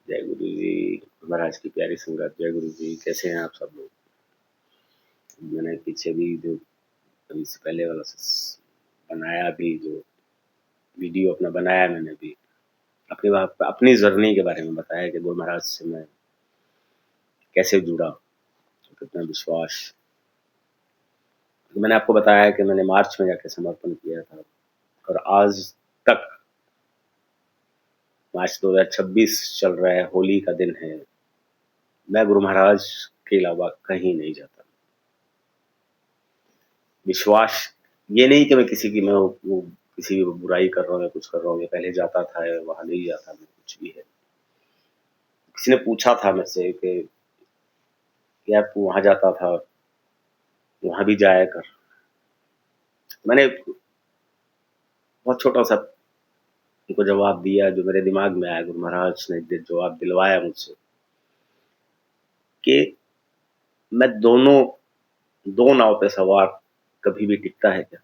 जय गुरु जी। महाराज की प्यारी संगत, जय गुरु जी। कैसे हैं आप सब लोग? मैंने पीछे भी जो अभी से पहले वाला बनाया भी, जो वीडियो अपना बनाया, मैंने भी अपनी जर्नी के बारे में बताया कि गुरु महाराज से मैं कैसे जुड़ा, कितना विश्वास। मैंने आपको बताया कि मैंने मार्च में जाके समर्पण किया था और आज तक मार्च 2026 चल रहा है, होली का दिन है, मैं गुरु महाराज के अलावा कहीं नहीं जाता। विश्वास ये नहीं कि मैं किसी की मैं वो किसी की बुराई कर रहा हूँ या कुछ कर रहा हूँ, या पहले जाता था या वहां नहीं जाता, मैं कुछ भी है। किसी ने पूछा था मुझसे कि यार तू वहां जाता था, वहां भी जाया कर। मैंने बहुत छोटा सा उनको जवाब दिया, जो मेरे दिमाग में आया। गुरु महाराज ने जवाब दिलवाया मुझसे कि मैं दो नाव पे सवार कभी भी टिकता है क्या?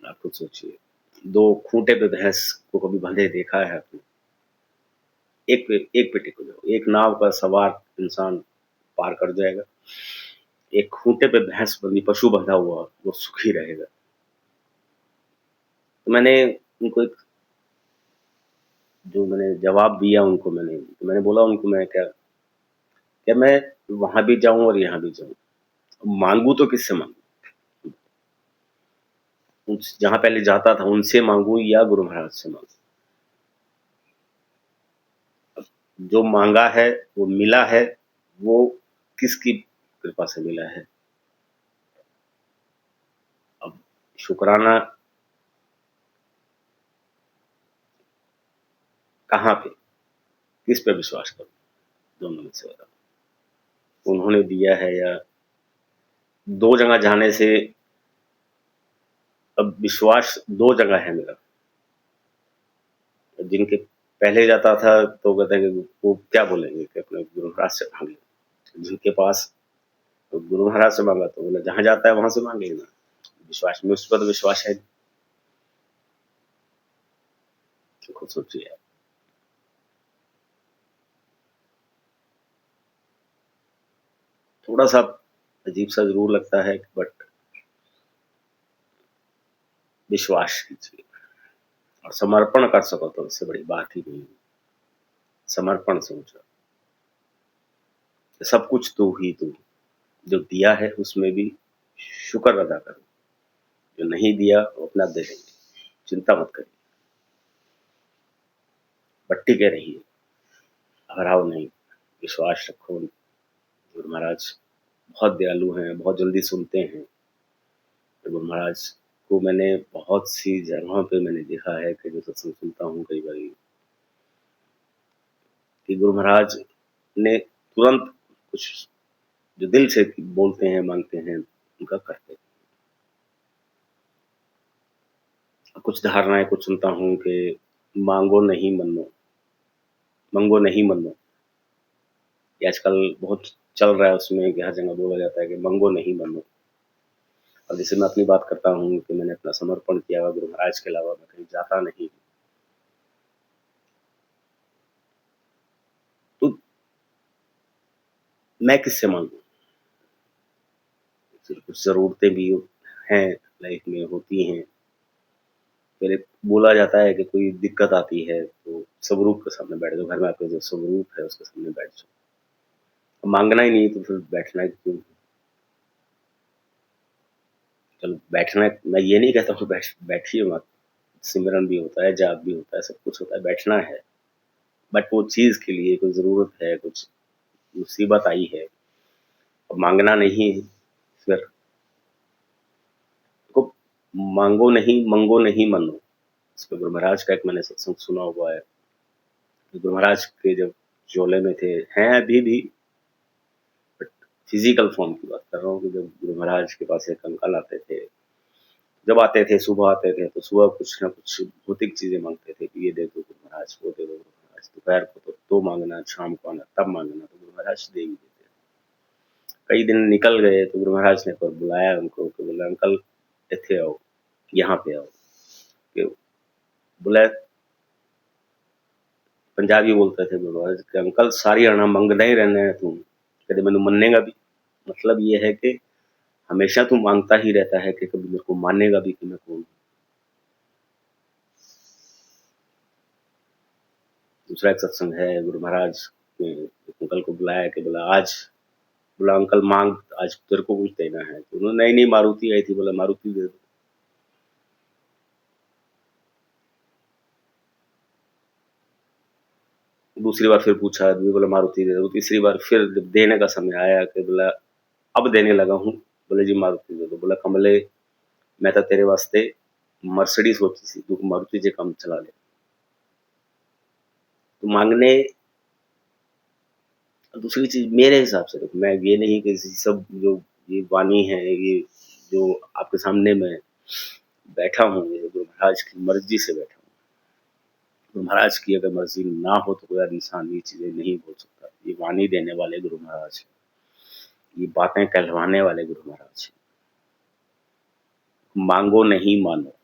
आप खुद सोचिए, दो खूंटे पे भैंस को कभी बंधे देखा है आपने? एक पे टिको जाओ, एक नाव का सवार इंसान पार कर जाएगा, एक खूंटे पे भैंस बंधी, पशु बंधा हुआ, वो सुखी रहेगा। तो मैंने उनको एक जो मैंने जवाब दिया उनको, मैंने बोला उनको, मैं क्या मैं वहां भी जाऊं और यहाँ भी जाऊं, मांगू तो किससे मांगू? जहां पहले जाता था उनसे मांगू या गुरु महाराज से मांगू? जो मांगा है वो मिला है, वो किसकी कृपा से मिला है? अब शुक्राना कहाँ पे, किस पे विश्वास करूं? दोनों में से बताओ। उन्होंने दिया है या दो जगह जाने से? अब विश्वास दो जगह है मेरा। जिनके पहले जाता था तो कहते हैं कि वो क्या बोलेंगे कि अपने गुरु महाराज से मांग ले। जिनके पास तो गुरु महाराज से मांगा तो बोले जहां जाता है वहां से मांग लेना। विश्वास में, उस पर तो विश्वास है। तो खुद सोचिए आप। थोड़ा सा अजीब सा जरूर लगता है, बट विश्वास कीजिए और समर्पण कर सको तो इससे बड़ी बात ही नहीं। समर्पण सोचो, सब कुछ तू ही तू, जो दिया है उसमें भी शुक्र अदा करो, जो नहीं दिया वो अपना दे देंगे। चिंता मत करिए, बट्टी के रहिए, घबराओ नहीं, विश्वास रखो। गुरु महाराज बहुत दयालु हैं, बहुत जल्दी सुनते हैं। तो गुरु महाराज को मैंने बहुत सी जगहों पे मैंने देखा है कि जो सत्संग सुनता हूँ कई बार, कि गुरु महाराज ने तुरंत कुछ जो दिल से बोलते हैं, मांगते हैं, उनका करते हैं। कुछ धारणाएं कुछ सुनता हूँ कि मांगो नहीं मनो, मंगो नहीं मनो। ये आजकल बहुत चल रहा है, उसमें कि हर जगह बोला जाता है कि मंगो नहीं मनो। अब जैसे मैं अपनी बात करता हूँ कि मैंने अपना समर्पण किया हुआ गुरु महाराज के अलावा मैं कहीं जाता नहीं। तो मैं किससे मांगू? कुछ जरूरतें भी हैं, लाइफ में होती हैं। मेरे बोला जाता है कि कोई दिक्कत आती है तो स्वरूप के सामने बैठ जाओ, घर में आपके जो स्वरूप है उसके सामने बैठ जाओ। मांगना ही नहीं तो फिर बैठना ही क्यों? चलो बैठना, मैं ये नहीं कहता हूँ बैठिए मत। सिमरन भी होता है, जाप भी होता है, सब कुछ होता है, बैठना है। बट वो चीज के लिए कोई जरूरत है, कुछ मुसीबत आई है, अब मांगना नहीं है, फिर को मांगो नहीं, मंगो नहीं मनो। इस पे गुरु महाराज का एक मैंने सत्संग सुना हुआ है। गुरु महाराज के जब जोले में थे, हैं अभी भी, बट फिजिकल फॉर्म की बात कर रहा हूँ, कि जब गुरु महाराज के पास एक अंकल आते थे, जब आते थे सुबह आते थे तो सुबह कुछ ना कुछ भौतिक चीजें मांगते थे कि ये दे दो गुरु महाराज, वो दे दो गुरु महाराज। दोपहर को तो मांगना, शाम को आना तब मांगना, तो गुरु महाराज दे ही देते। कई दिन निकल गए तो गुरु महाराज ने फिर बुलाया उनको कि बोला अंकल इथे आओ, यहाँ पे आओ। कि बोला पंजाबी बोलते थे गुरु महाराज कि अंकल सारी अणा मंगदा ही रहना है तू, कदे मैनू मन्नेगा भी। मतलब ये है कि हमेशा तू मांगता ही रहता है कि कभी मेरे को मानेगा भी कि मैं कौन हूँ। दूसरा एक सत्संग है, गुरु महाराज ने एक अंकल को बुलाया कि बोला आज, बोला अंकल मांग, आज तेरे को कुछ देना है। तो उन्होंने नई नई मारुति आई थी, बोला मारुति दे दो। दूसरी बार फिर पूछा, बोला मारुति दे दो। तीसरी बार फिर जब देने का समय आया कि बोला अब देने लगा हूँ, बोले जी मारुति दे दो। बोला कमले मैं तो तेरे वास्ते मर्सिडीज सोची सी, तू मारुति जे काम चला ले। तो मांगने, दूसरी चीज मेरे हिसाब से देखो, मैं ये नहीं कि सब जो ये वाणी है, ये जो आपके सामने मैं बैठा हूँ, ये गुरु महाराज की मर्जी से बैठा हूँ। गुरु महाराज की अगर मर्जी ना हो तो कोई इंसान ये चीजें नहीं बोल सकता। ये वाणी देने वाले गुरु महाराज, ये बातें कहलवाने वाले गुरु महाराज। मांगो नहीं मानो।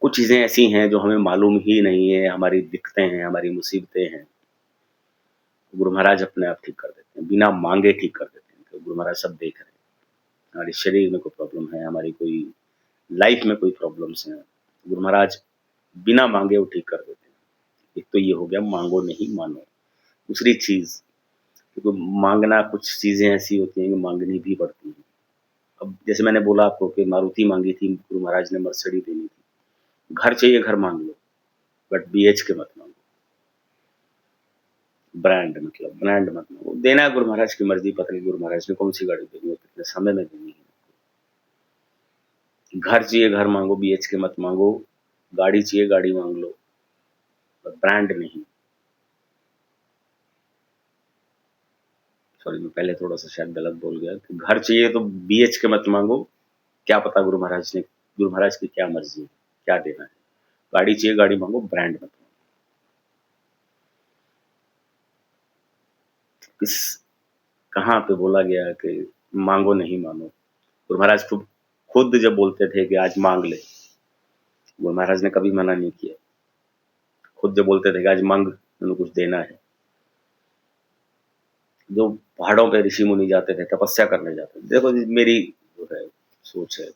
कुछ चीजें ऐसी हैं जो हमें मालूम ही नहीं है, हमारी दिक्कतें हैं, हमारी मुसीबतें हैं, गुरु महाराज अपने आप ठीक कर देते हैं, बिना मांगे ठीक कर देते हैं। तो गुरु महाराज सब देख रहे हैं, हमारे शरीर में कोई प्रॉब्लम है, हमारी कोई लाइफ में कोई प्रॉब्लम्स हैं, गुरु महाराज बिना मांगे वो ठीक कर देते हैं। एक तो ये हो गया मांगो नहीं मानो। दूसरी चीज, क्योंकि मांगना, कुछ चीजें ऐसी होती हैं कि मांगनी भी पड़ती हैं। अब जैसे मैंने बोला आपको कि मारुति मांगी थी, गुरु महाराज ने मर्सिडी देनी थी। घर चाहिए घर मांग लो, बट बीएच के मत मांगो। ब्रांड मतलब ब्रांड मत मांगो। देना है गुरु महाराज की मर्जी, पता नहीं गुरु महाराज ने कौन सी गाड़ी देनी है, कितने समय में देनी है। घर चाहिए घर मांगो, बीएच के मत मांगो। गाड़ी चाहिए गाड़ी मांग लो, पर ब्रांड नहीं। सॉरी, मैं पहले थोड़ा सा शायद गलत बोल गया कि घर चाहिए तो बीएच के मत मांगो। क्या पता गुरु महाराज ने, गुरु महाराज की क्या मर्जी है, क्या देना है। गाड़ी चाहिए गाड़ी मांगो, ब्रांड मत मांगो। किस, कहाँ पे बोला गया कि मांगो नहीं मानो। गुरु महाराज खुद जब बोलते थे कि आज मांग ले, गुरु महाराज ने कभी मना नहीं किया। खुद जब बोलते थे कि आज मांग, उन्हें कुछ देना है। जो पहाड़ों पे ऋषि मुनि जाते थे, तपस्या करने जाते थे। देखो मेरी जो है सोच है,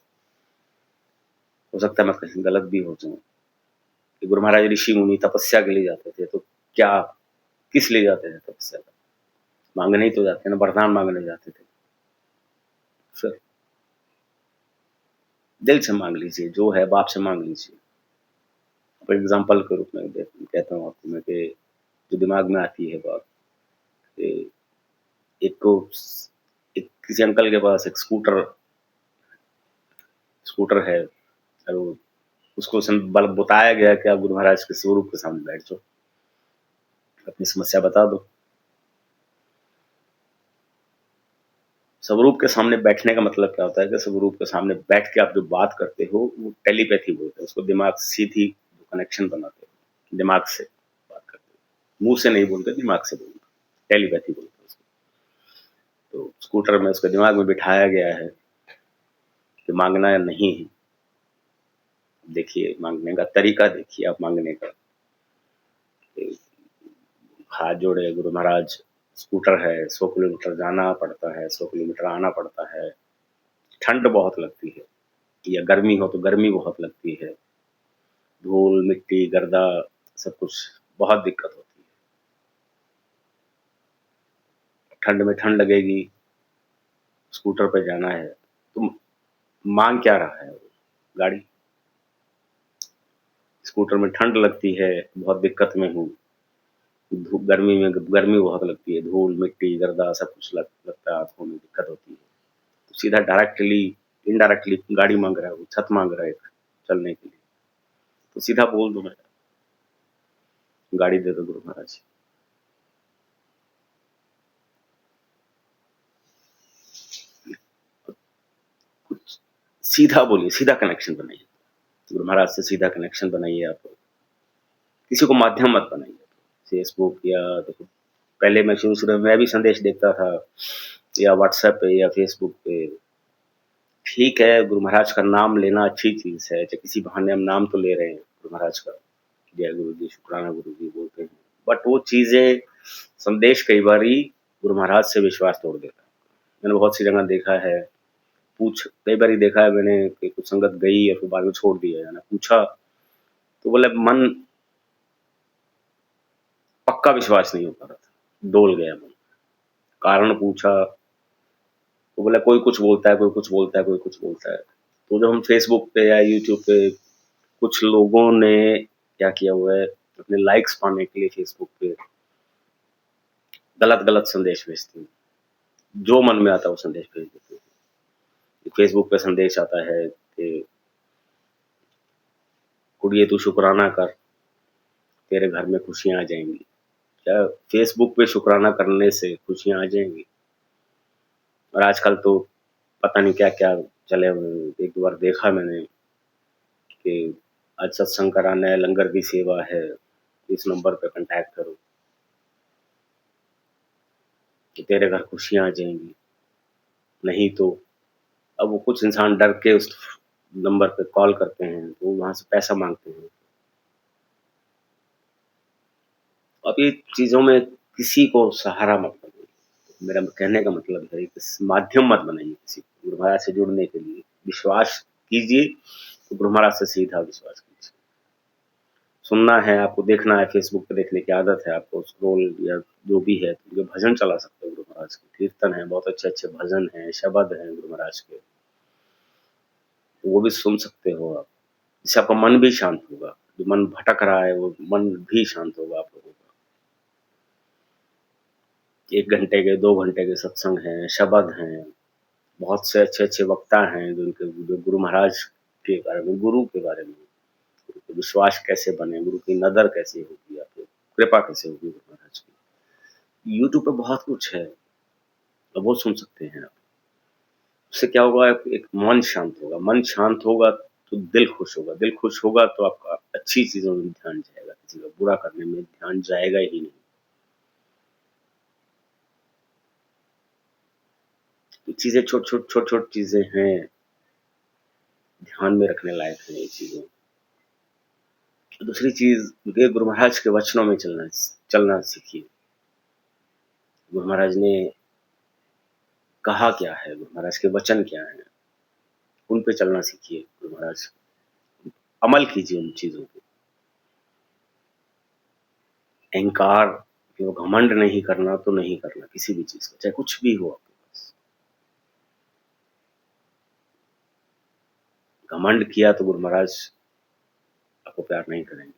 हो सकता है मैं कहीं गलत भी हो जाऊं, कि गुरु महाराज ऋषि मुनि तपस्या के लिए जाते थे, तो क्या, किस लिए जाते थे तपस्या का? मांगने ही तो जाते हैं ना, वरदान मांगने जाते थे। फिर दिल से मांग लीजिए, जो है बाप से मांग लीजिए। फॉर एग्जाम्पल के रूप में कहता हूँ आपको मैं कि जो दिमाग में आती है बात, एक को, एक किसी अंकल के पास एक स्कूटर स्कूटर है, और उसको बल बताया गया कि आप गुरु महाराज के स्वरूप के सामने बैठ जाओ, अपनी समस्या बता दो। स्वरूप के सामने बैठने का मतलब क्या होता है कि स्वरूप के सामने बैठ के आप जो बात करते हो वो टेलीपैथी बोलते हैं उसको। दिमाग सीधी कनेक्शन बनाते हो, दिमाग से बात करते हो, मुंह से नहीं बोलते, दिमाग से बोलते, टेलीपैथी बोलते हैं उसको। तो स्कूटर में उसके दिमाग में बिठाया गया है कि मांगना नहीं है। देखिए मांगने का तरीका, देखिए आप मांगने का। हाथ जोड़े गुरु महाराज, स्कूटर है, 100 किलोमीटर जाना पड़ता है, 100 किलोमीटर आना पड़ता है, ठंड बहुत लगती है, या गर्मी हो तो गर्मी बहुत लगती है, धूल मिट्टी गर्दा सब कुछ बहुत दिक्कत होती है। ठंड में ठंड लगेगी, स्कूटर पे जाना है, तो मांग क्या रहा है? गाड़ी। स्कूटर में ठंड लगती है, बहुत दिक्कत में हूँ, गर्मी में गर्मी बहुत लगती है, धूल मिट्टी गर्दा सब कुछ लगता है, आंखों में दिक्कत होती है। तो सीधा डायरेक्टली इनडायरेक्टली गाड़ी मांग रहा है, वो छत मांग रहा है चलने के लिए, तो सीधा बोल दो मैं गाड़ी दे दो गुरु महाराज। कुछ सीधा बोलिए, सीधा कनेक्शन बनाइए, गुरु महाराज से सीधा कनेक्शन बनाइए। आप किसी को माध्यम मत बनाइए। फेसबुक या देखो, पहले मैं शुरू शुरू में मैं भी संदेश देखता था, या व्हाट्सएप पे या फेसबुक पे। ठीक है, गुरु महाराज का नाम लेना अच्छी चीज है, चाहे किसी बहाने हम नाम तो ले रहे हैं गुरु महाराज का, जय गुरु जी, शुक्राना गुरु जी बोलते हैं, बट वो चीज़ें संदेश कई बारी गुरु महाराज से विश्वास तोड़ देता है। मैंने बहुत सी जगह देखा है, कई बारी देखा है मैंने कि कुछ संगत गई और फिर बाद में छोड़ दिया, है ना, पूछा तो बोले मन पक्का विश्वास नहीं हो पा रहा था, डोल गया मन। कारण पूछा तो बोला कोई कुछ बोलता है, कोई कुछ बोलता है, कोई कुछ बोलता है। तो जब हम फेसबुक पे या यूट्यूब पे कुछ लोगों ने क्या किया हुआ है, अपने लाइक्स पाने के लिए फेसबुक पे गलत-गलत संदेश भेजते हैं। जो मन में आता है वो संदेश भेज देते हैं। फेसबुक पे संदेश आता है कि कुड़िए तू शुकराना कर, तेरे घर में खुशियाँ आ जाएँगी। क्या फेसबुक पे शुकराना करने से खुशियाँ आ जाएँगी? और आजकल तो पता नहीं क्या-क्या चले हुए हैं। एक दो बार देखा मैंने कि आज सत्संग कराना है, लंगर की सेवा है, इस नंबर पे कॉन्टैक्ट करो कि तेरे घर खुशियाँ आ जाएँगी। नहीं तो अब वो कुछ इंसान डर के उस नंबर पे कॉल करते हैं, तो वहाँ से पैसा माँगते हैं। अब ये चीज़ों में किसी को सहारा मत बनाइए। मेरा कहने का मतलब है कि माध्यम मत बनाइए किसी को गुरु महाराज से जुड़ने के लिए। विश्वास कीजिए तो गुरु महाराज से सीधा विश्वास कीजिए। सुनना है, आपको देखना है, फेसबुक पे देखने की आदत है आपको, स्क्रॉल या जो भी है, तो ये भजन चला सकते हो गुरु महाराज के, कीर्तन है, बहुत अच्छे-अच्छे भजन हैं, शब्द हैं गुरु महाराज के, तो वो भी सुन सकते हो आप। इससे आपका मन भी शांत होगा, जो मन भटक रहा है वो मन भी शांत होगा आप लोगों का। 1 घंटे के, 2 घंटे के सत्संग हैं, शब्द हैं, बहुत से अच्छे-अच्छे वक्ता हैं जो गुरु महाराज के बारे में, गुरु के बारे में, गुरु पे विश्वास कैसे बने, गुरु की नज़र कैसे होगी आप पे, कृपा कैसे होगी गुरु महाराज की। यूट्यूब पे बहुत कुछ है, तो वो सुन सकते हैं आप। उससे क्या होगा, एक मन शांत होगा तो दिल खुश होगा तो आपका अच्छी चीज़ों में ध्यान जाएगा, किसी का बुरा करने में ध्यान जाएगा ही नहीं। ये चीज़ें छोट-छोट चीज़ें हैं, ध्यान में रखने लायक हैं ये चीज़ें। दूसरी चीज़ ये गुरु महाराज के वचनों में चलना सीखिए। गुरु महाराज ने कहा क्या है, गुरु महाराज के वचन क्या हैं, उन पे चलना सीखिए। गुरु महाराज अमल कीजिए उन चीज़ों पे। अहंकार वो घमंड नहीं करना तो नहीं करना किसी भी चीज़ का, चाहे कुछ भी हो आपके पास। घमंड किया तो गुरु महाराज आपको प्यार नहीं करेंगे।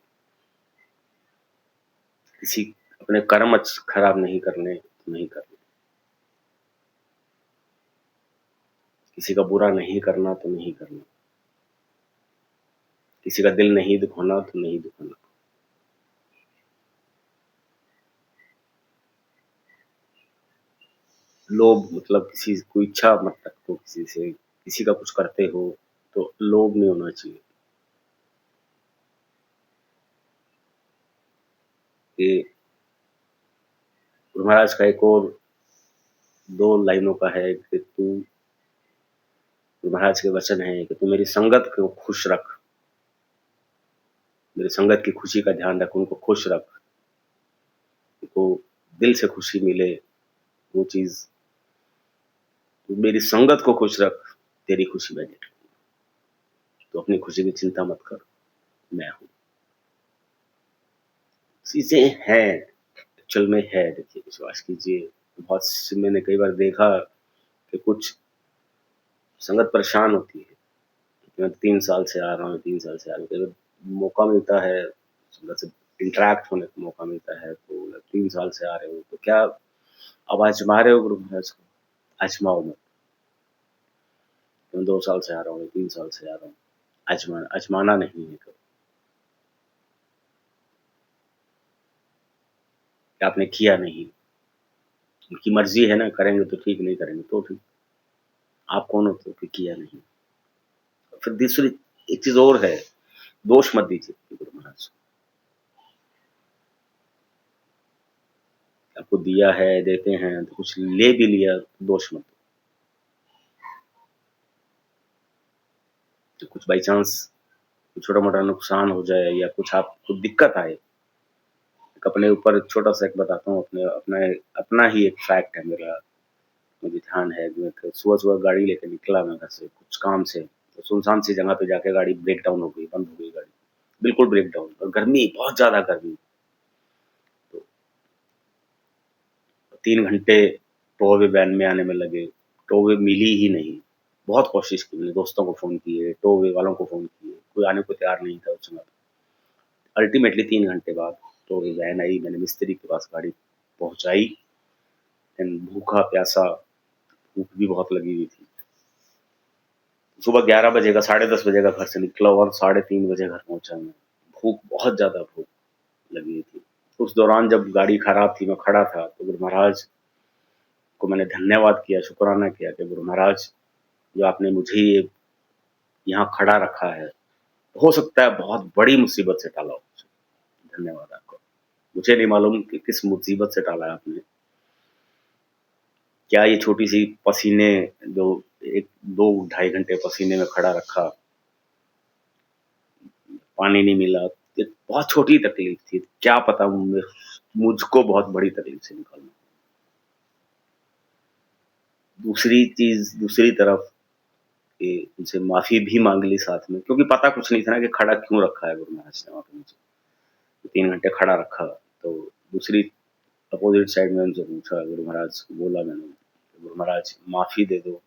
किसी अपने कर्म खराब नहीं करने तो नहीं करने। किसी का बुरा नहीं करना तो नहीं करना। किसी का दिल नहीं दुखाना तो नहीं दुखाना। लोभ मतलब किसी को इच्छा मत रखो किसी से, किसी का कुछ करते हो तो लोभ नहीं होना चाहिए। कि गुरु महाराज का एक और 2 लाइनों का है कि तू, गुरु महाराज के वचन है कि तू मेरी संगत को खुश रख, मेरी संगत की खुशी का ध्यान रख, उनको खुश रख, उनको दिल से खुशी मिले, वो चीज़, तू मेरी संगत को खुश रख, तेरी खुशी मैं देख लूँगा। तो अपनी खुशी की चिंता मत कर, मैं हूँ। चीज़ें हैं, एक्चुअल में है, देखिए विश्वास कीजिए। बहुत सी मैंने कई बार देखा कि कुछ संगत परेशान होती है। मैं 3 साल से आ रहा हूँ, 3 साल से आ रहा हूँ, अगर मौका मिलता है, संगत से इंटरैक्ट होने का मौका मिलता है, तो 3 साल से आ रहे हो, तो क्या अब आज़मा रहे हो गुरु महाराज को? आज़माओ मत। मैं 2 साल से आ रहा हूँ, 3 साल से आ रहा हूँ, आज़माना नहीं है कभी। कि आपने किया नहीं, उनकी मर्ज़ी है ना, करेंगे तो ठीक, नहीं करेंगे तो ठीक। आप कौन होते हो कि किया नहीं? फिर दूसरी एक चीज़ और है, दोष मत दीजिए गुरु महाराज को। आपको दिया है, देते हैं, तो कुछ ले भी लिया, तो दोष मत दो। तो कुछ बाई चांस छोटा-मोटा नुकसान हो जाए या कुछ आपको दिक्कत आए, एक अपने ऊपर छोटा-सा एक बताता हूँ, अपने अपना अपना ही एक फैक्ट है मेरा, मुझे ध्यान है। मैं सुबह-सुबह गाड़ी लेके निकला मैं घर से कुछ काम से, तो सुनसान सी जगह पे जाके गाड़ी ब्रेक डाउन हो गई, बंद हो गई गाड़ी। बिल्कुल ब्रेक डाउन, और गर्मी, बहुत ज़्यादा गर्मी। तो 3 घंटे टोवे वैन में आने में लगे, टोवे मिली ही नहीं। बहुत कोशिश की मैंने, दोस्तों को फ़ोन किए, टोवे वालों को फ़ोन किए, कोई आने को तैयार नहीं था उस समय। अल्टीमेटली 3 घंटे बाद टोवे वैन आई, मैंने मिस्त्री के पास गाड़ी पहुँचाई। देन भूखा-प्यासा, भूख भी बहुत लगी हुई थी। सुबह 11 बजे का, साढ़े 10 बजे का घर से निकला और साढ़े 3 बजे घर पहुँचा मैं। भूख, बहुत ज़्यादा भूख लगी हुई थी। उस दौरान जब गाड़ी खराब थी, मैं खड़ा था, तो गुरु महाराज को मैंने धन्यवाद किया, शुकराना किया कि गुरु महाराज, जो आपने मुझे ये यहाँ खड़ा रखा है, हो सकता है बहुत बड़ी मुसीबत से टाला हो मुझे। धन्यवाद आपका। मुझे नहीं मालूम कि किस मुसीबत से टाला है आपने। क्या ये छोटी-सी पसीने, जो 1 2 ढाई घंटे पसीने में खड़ा रखा, पानी नहीं मिला, एक बहुत छोटी तकलीफ थी। क्या पता मुझको बहुत बड़ी तकलीफ से निकालना। दूसरी चीज़, दूसरी तरफ कि उनसे माफ़ी भी माँग ली साथ में, क्योंकि पता कुछ नहीं था ना कि खड़ा क्यों रखा है गुरु महाराज ने वहाँ पे मुझे। 3 घंटे खड़ा रखा, तो दूसरी अपोज़िट साइड में उनसे पूछा, गुरु महाराज को बोला मैंने, गुरु महाराज माफ़ी दे दो।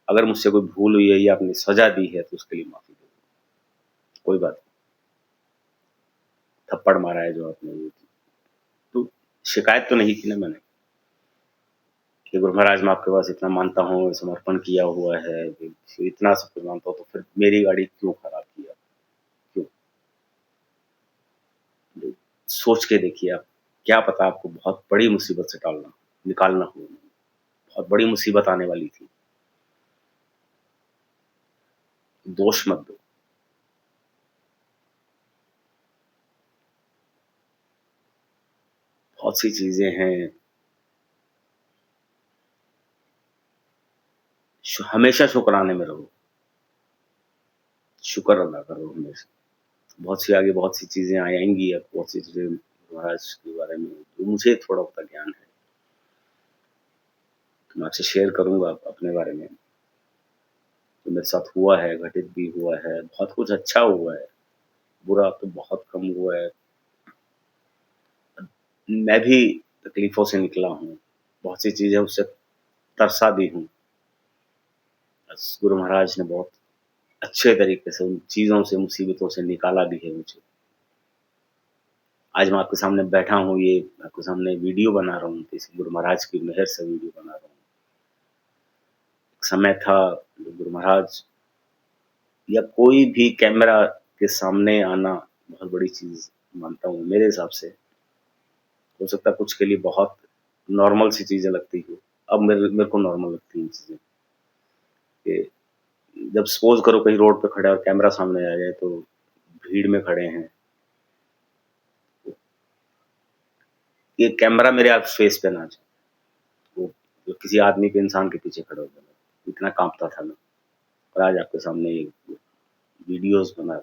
अगर मुझसे कोई भूल हुई है या आपने सज़ा दी है तो उसके लिए माफ़ी दे दो। कोई बात नहीं, थप्पड़ मारा है जो आपने, ये तो शिकायत तो नहीं की ना मैंने, कि गुरु महाराज मैं आपके पास इतना मानता हूँ, समर्पण किया हुआ है, इतना सब कुछ मानता हूँ, तो फिर मेरी गाड़ी क्यों खराब किया? क्यों? सोच के देखिए आप, क्या पता आपको बहुत बड़ी मुसीबत से निकालना हो। बहुत बड़ी मुसीबत आने वाली थी। दोष मत दो। बहुत सी चीज़ें हैं, हमेशा शुकराने में रहो। शुक्र अदा करो हमेशा। बहुत सी चीज़ें आएँगी, अब बहुत सी चीज़ें महाराज के बारे में जो मुझे थोड़ा बहुत ज्ञान है, तो मैं आपसे शेयर करूँगा अपने बारे में। जो मेरे साथ हुआ है, घटित भी हुआ है, बहुत कुछ अच्छा हुआ है, बुरा तो बहुत कम हुआ है। मैं भी तकलीफ़ों से निकला हूँ, बहुत सी चीज़ें उससे तरसा भी हूँ। बस गुरु महाराज ने बहुत अच्छे तरीके से उन चीज़ों से, मुसीबतों से निकाला भी है मुझे। आज मैं आपके सामने बैठा हूँ, ये आपके सामने वीडियो बना रहा हूँ, तो इस गुरु महाराज की मेहर से वीडियो बना रहा हूँ। एक समय था, जो गुरु महाराज या कोई भी कैमरा के सामने आना बहुत बड़ी चीज़ मानता हूँ मेरे हिसाब से। हो सकता है कुछ के लिए बहुत नॉर्मल सी चीज़ें लगती हो। अब मेरे मेरे को नॉर्मल लगती हैं चीज़ें, कि जब सपोज़ करो कहीं रोड पे खड़े हैं और कैमरा सामने आ जाए, तो भीड़ में खड़े हैं, ये कैमरा मेरे आप फेस पे ना आ जाए। वो जो किसी आदमी के, इंसान के पीछे खड़े हो गए, इतना काँपता था मैं। और आज आपके सामने ये वीडियोज़ बना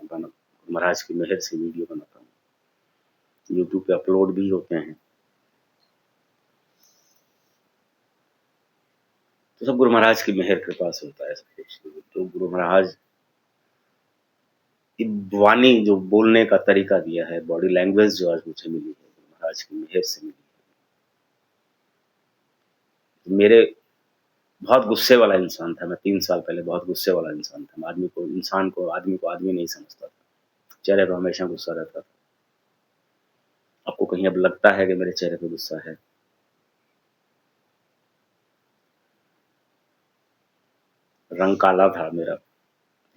महाराज की मेहर से वीडियो बनाता हूँ। यूट्यूब पे अपलोड भी होते हैं। तो सब गुरु महाराज की मेहर कृपा से होता है सब कुछ। तो गुरु महाराज की वाणी, जो बोलने का तरीका दिया है, बॉडी लैंग्वेज जो आज मुझे मिली है, गुरु महाराज की मेहर से मिली है। मेरे बहुत गुस्से वाला इंसान था मैं, 3 साल पहले बहुत गुस्से वाला इंसान था। मैं आदमी को आदमी नहीं समझता था। चेहरे पे हमेशा गुस्सा रहता था। आपको कहीं अब लगता है कि मेरे चेहरे पे गुस्सा है? रंग काला था मेरा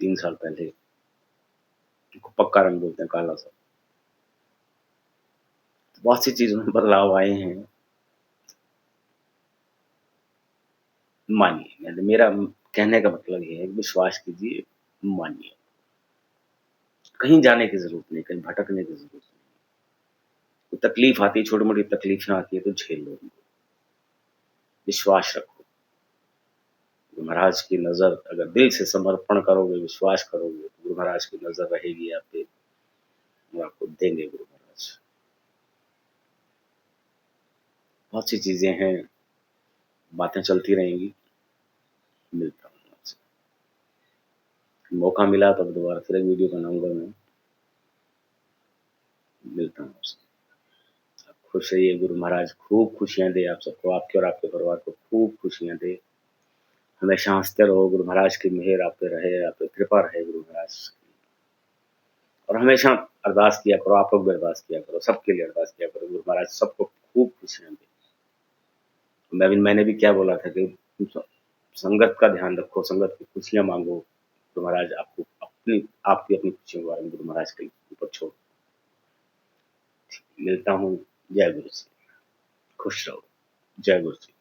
3 साल पहले, जिसको पक्का रंग बोलते हैं, काला-सा। बहुत सी चीज़ों में बदलाव आए हैं। मानिए, मैंने मेरा कहने का मतलब ये है कि विश्वास कीजिए, मानिए। कहीं जाने की ज़रूरत नहीं, कहीं भटकने की ज़रूरत नहीं। कोई तकलीफ़ आती है, छोटी-मोटी तकलीफ़ें आती है तो झेल लो उनको। विश्वास रखो, गुरु महाराज की नज़र अगर दिल से समर्पण करोगे, विश्वास करोगे, तो गुरु महाराज की नज़र रहेगी आप पे, वो आपको देंगे गुरु महाराज। बहुत सी चीज़ें हैं, बातें चलती रहेंगी, मिलता हूँ आपसे। मौका मिला तब दोबारा फिर एक वीडियो बनाऊँगा मैं, मिलता हूँ आपसे। आप खुश रहिए, गुरु महाराज खूब खुशियाँ दे आप सबको, आपके और आपके परिवार को खूब खुशियाँ दे। हमेशा हँसते रहो, गुरु महाराज की मेहर आप पे रहे, आप पे कृपा रहे गुरु महाराज की। और हमेशा अरदास किया करो, आप लोग भी अरदास किया करो, सबके लिए अरदास किया करो, गुरु महाराज सबको खूब खुशियाँ दें। मैंने भी क्या बोला था कि संगत का ध्यान रखो, संगत की खुशियाँ माँगो, गुरु महाराज आपको आपकी अपनी खुशियों के बारे में गुरु महाराज के ऊपर छोड़ो। मिलता हूँ, जय गुरु जी, खुश रहो, जय गुरु जी।